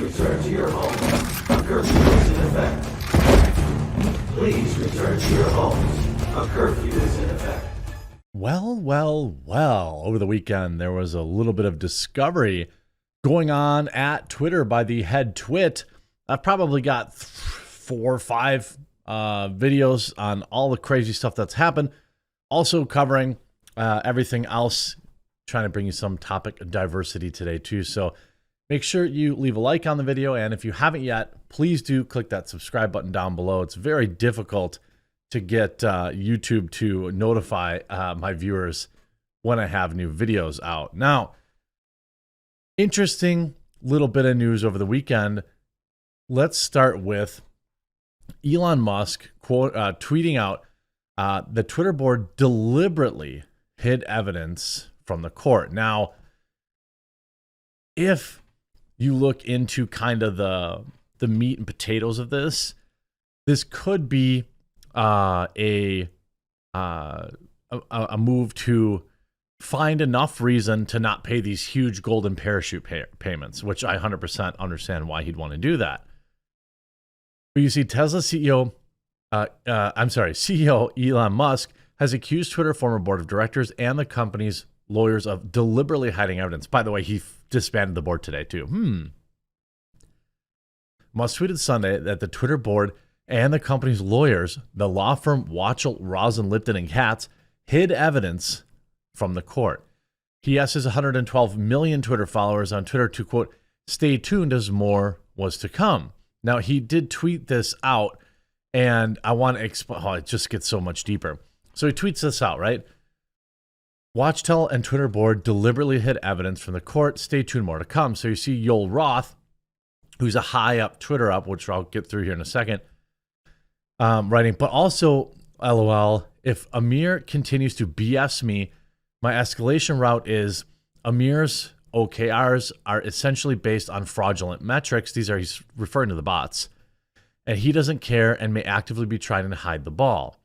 return to your home. A curfew is in effect. Please return to your homes. A curfew is in effect. Well. Over the weekend, there was a little bit of discovery going on at Twitter by the head twit. I've probably got 4 or 5 videos on all the crazy stuff that's happened. Also covering everything else, trying to bring you some topic diversity today too. So make sure you leave a like on the video. And if you haven't yet, please do click that subscribe button down below. It's very difficult to get YouTube to notify my viewers when I have new videos out. Now, interesting little bit of news over the weekend. Let's start with Elon Musk tweeting out the Twitter board deliberately hid evidence from the court. Now, if you look into kind of the meat and potatoes of this could be a move to find enough reason to not pay these huge golden parachute payments, which I 100% understand why he'd want to do that. But you see, Tesla CEO Elon Musk has accused Twitter former board of directors and the company's lawyers of deliberately hiding evidence. By the way, he disbanded the board today too. Musk tweeted Sunday that the Twitter board and the company's lawyers, the law firm Watchell, Rosen, Lipton, and Katz, hid evidence from the court. He asked his 112 million Twitter followers on Twitter to, quote, stay tuned as more was to come. Now, he did tweet this out, and I want to explain. Oh, it just gets so much deeper. So he tweets this out, right? Watchtel and Twitter board deliberately hid evidence from the court. Stay tuned, more to come. So you see Yoel Roth, who's a high up Twitter up, which I'll get through here in a second, writing, but also, LOL, if Amir continues to BS me, my escalation route is Amir's OKRs are essentially based on fraudulent metrics. He's referring to the bots. And he doesn't care and may actively be trying to hide the ball.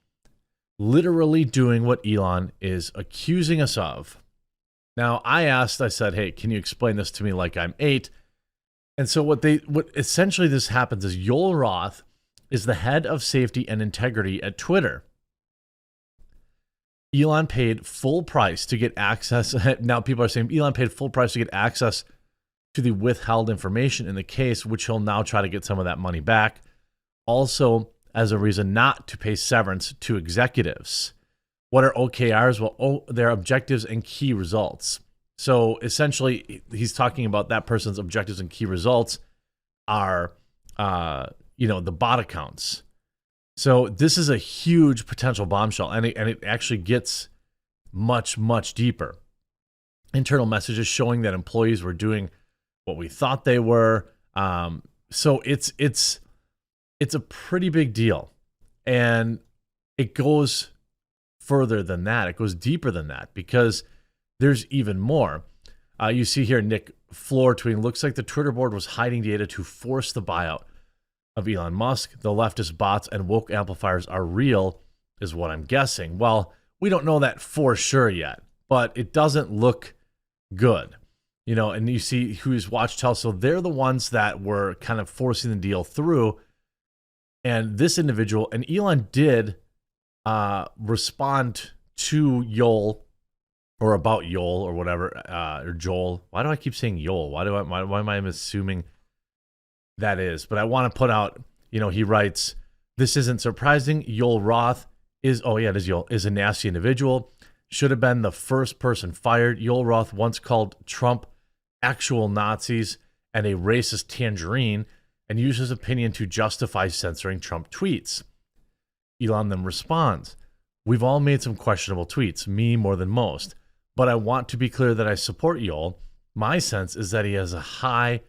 Literally doing what Elon is accusing us of. Now, I said, hey, can you explain this to me like I'm 8? And so what essentially this happens is Yoel Roth is the head of safety and integrity at Twitter. Elon paid full price to get access. Now people are saying Elon paid full price to get access to the withheld information in the case, which he'll now try to get some of that money back. Also, as a reason not to pay severance to executives. What are OKRs? Well, they're objectives and key results. So essentially, he's talking about that person's objectives and key results are, the bot accounts. So this is a huge potential bombshell, and it actually gets much, much deeper. Internal messages showing that employees were doing what we thought they were. So it's a pretty big deal, and it goes further than that. It goes deeper than that because there's even more. You see here Nick Floor tweeting, looks like the Twitter board was hiding data to force the buyout of Elon Musk. The leftist bots and woke amplifiers are real, is what I'm guessing. Well, we don't know that for sure yet, but it doesn't look good. And you see who's Watchtel. So they're the ones that were kind of forcing the deal through. And this individual, and Elon did respond to Yoel, or about Yoel, or whatever, or Joel. Why do I keep saying Yoel? Why am I assuming that is? But I want to put out, he writes, this isn't surprising. Yoel Roth is a nasty individual. Should have been the first person fired. Yoel Roth once called Trump actual Nazis and a racist tangerine, and used his opinion to justify censoring Trump tweets. Elon then responds, we've all made some questionable tweets, me more than most, but I want to be clear that I support Yoel. My sense is that he has a high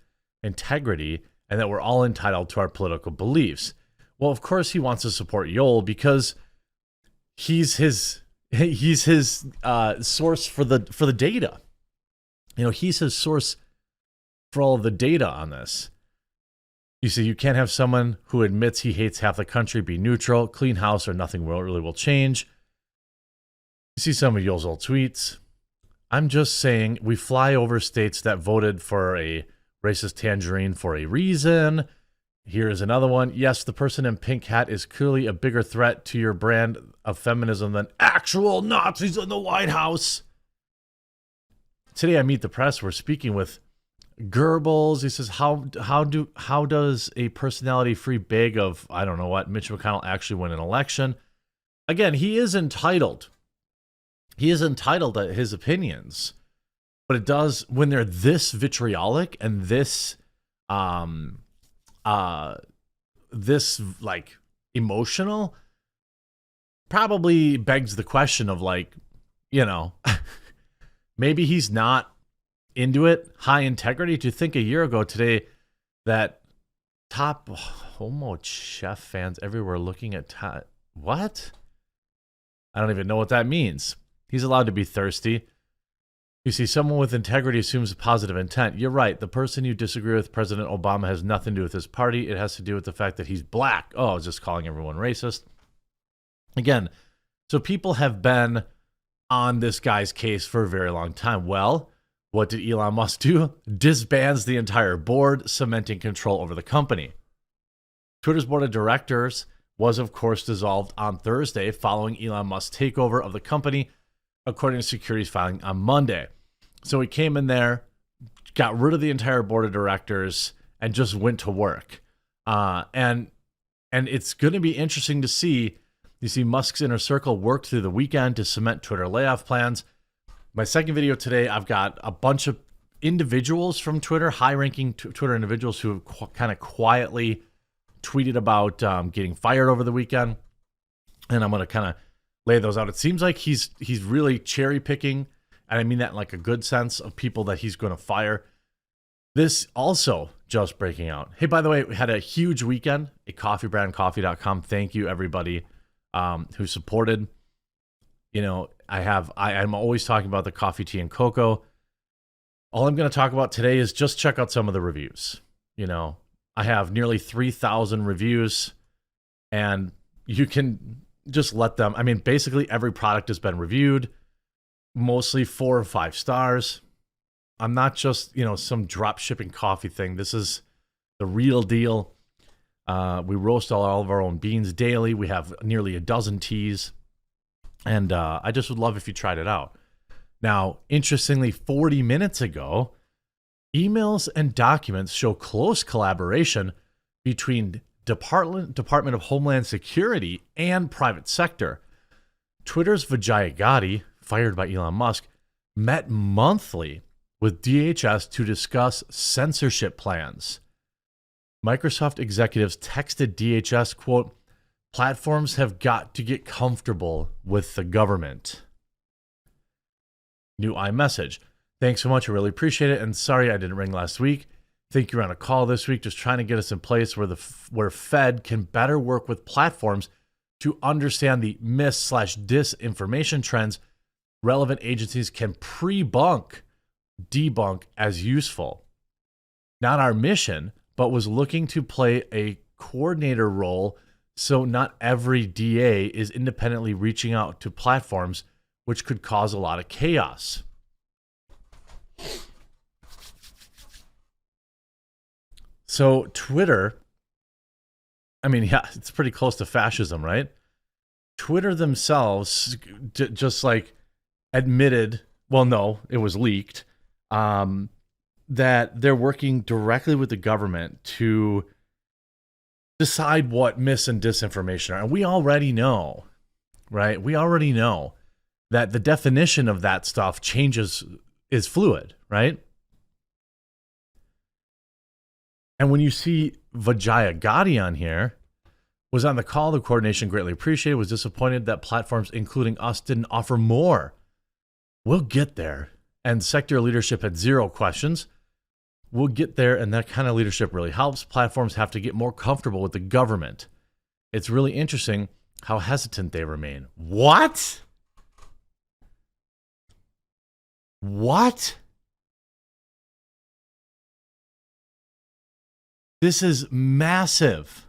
integrity and that we're all entitled to our political beliefs. Well, of course he wants to support Yoel because he's his source for the data. He's his source for all of the data on this. You see, you can't have someone who admits he hates half the country be neutral, clean house, or nothing really will change. You see some of Yoel's old tweets. I'm just saying we fly over states that voted for a racist tangerine for a reason. Here's another one. Yes, the person in pink hat is clearly a bigger threat to your brand of feminism than actual Nazis in the White House. Today I meet the press. We're speaking with Goebbels. He says, how does a personality-free bag of, I don't know what, Mitch McConnell actually win an election? Again, he is entitled. He is entitled to his opinions. But it does, when they're this vitriolic and this this like emotional, probably begs the question of, like, you know, maybe he's not into it. High integrity. To think a year ago today that top homo chef fans everywhere looking at what? I don't even know what that means. He's allowed to be thirsty. You see, someone with integrity assumes positive intent. You're right. The person you disagree with, President Obama, has nothing to do with his party. It has to do with the fact that he's black. Oh, I was just calling everyone racist. Again, so people have been on this guy's case for a very long time. Well, what did Elon Musk do? Disbands the entire board, cementing control over the company. Twitter's board of directors was, of course, dissolved on Thursday following Elon Musk's takeover of the company, according to securities filing on Monday. So he came in there, got rid of the entire board of directors, and just went to work. And it's going to be interesting to see. You see, Musk's inner circle worked through the weekend to cement Twitter layoff plans. My second video today, I've got a bunch of individuals from Twitter, high-ranking Twitter individuals who have kind of quietly tweeted about getting fired over the weekend. And I'm going to kind of lay those out. It seems like he's really cherry-picking, and I mean that in like a good sense, of people that he's going to fire. This also just breaking out. Hey, by the way, we had a huge weekend at coffeebrandcoffee.com. Thank you, everybody who supported. You know, I'm always talking about the coffee, tea, and cocoa. All I'm going to talk about today is just check out some of the reviews. You know, I have nearly 3,000 reviews, and you can just let them. I mean, basically every product has been reviewed, mostly 4 or 5 stars. I'm not just, you know, some drop shipping coffee thing. This is the real deal. We roast all of our own beans daily. We have nearly a dozen teas. And I just would love if you tried it out. Now, interestingly, 40 minutes ago, emails and documents show close collaboration between Department of Homeland Security and private sector. Twitter's Vijay Gadde, fired by Elon Musk, met monthly with DHS to discuss censorship plans. Microsoft executives texted DHS, quote, "Platforms have got to get comfortable with the government." New iMessage. "Thanks so much. I really appreciate it. And sorry I didn't ring last week. Think you're on a call this week, just trying to get us in place where Fed can better work with platforms to understand the mis/disinformation trends relevant agencies can debunk as useful. Not our mission, but was looking to play a coordinator role so not every DA is independently reaching out to platforms, which could cause a lot of chaos." So Twitter, I mean, yeah, it's pretty close to fascism, right? Twitter themselves just like admitted, well, no, it was leaked, that they're working directly with the government to decide what mis and disinformation are. And we already know, right? We already know that the definition of that stuff is fluid, right? And when you see Vijay Gadde on here, was on the call, the coordination greatly appreciated, was disappointed that platforms, including us, didn't offer more. We'll get there. And sector leadership had 0 questions. We'll get there, and that kind of leadership really helps. Platforms have to get more comfortable with the government. It's really interesting how hesitant they remain. What? What? This is massive.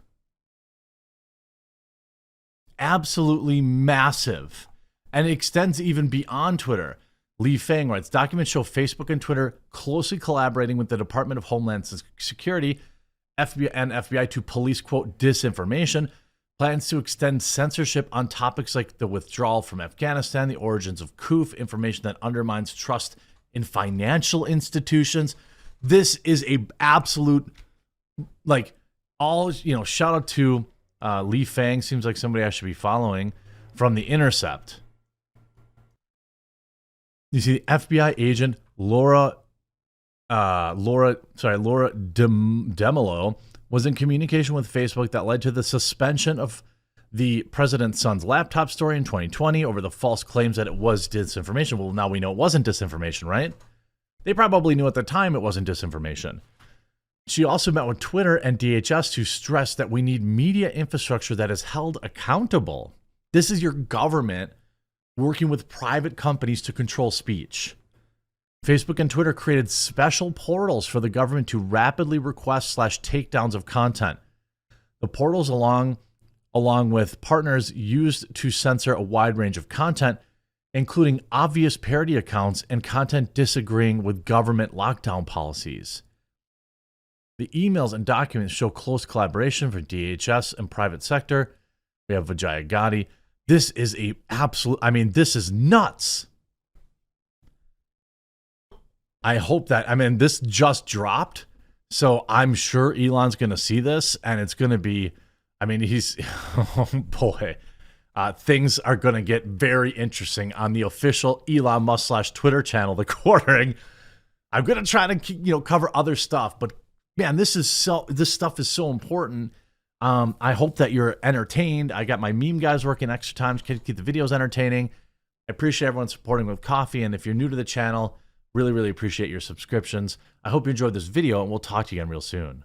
Absolutely massive. And it extends even beyond Twitter. Li Feng writes, documents show Facebook and Twitter closely collaborating with the Department of Homeland Security, FBI, and FBI to police, quote, disinformation, plans to extend censorship on topics like the withdrawal from Afghanistan, the origins of COOF, information that undermines trust in financial institutions. This is a absolute, like, all, shout out to Li Feng, seems like somebody I should be following, from The Intercept. You see, the FBI agent Laura Demelo was in communication with Facebook that led to the suspension of the president's son's laptop story in 2020 over the false claims that it was disinformation. Well, now we know it wasn't disinformation, right? They probably knew at the time it wasn't disinformation. She also met with Twitter and DHS to stress that we need media infrastructure that is held accountable. This is your government working with private companies to control speech. Facebook and Twitter created special portals for the government to rapidly request / takedowns of content. The portals, along with partners, used to censor a wide range of content, including obvious parody accounts and content disagreeing with government lockdown policies. The emails and documents show close collaboration for DHS and private sector. We have Vijaya Gotti. This is this is nuts. I hope that, this just dropped, so I'm sure Elon's going to see this, and it's going to be, he's, oh boy, things are going to get very interesting on the official Elon Musk / Twitter channel, The Quartering. I'm going to try to, cover other stuff, but man, this stuff is so important. I hope that you're entertained. I got my meme guys working extra time to keep the videos entertaining. I appreciate everyone supporting with coffee. And if you're new to the channel, really, really appreciate your subscriptions. I hope you enjoyed this video, and we'll talk to you again real soon.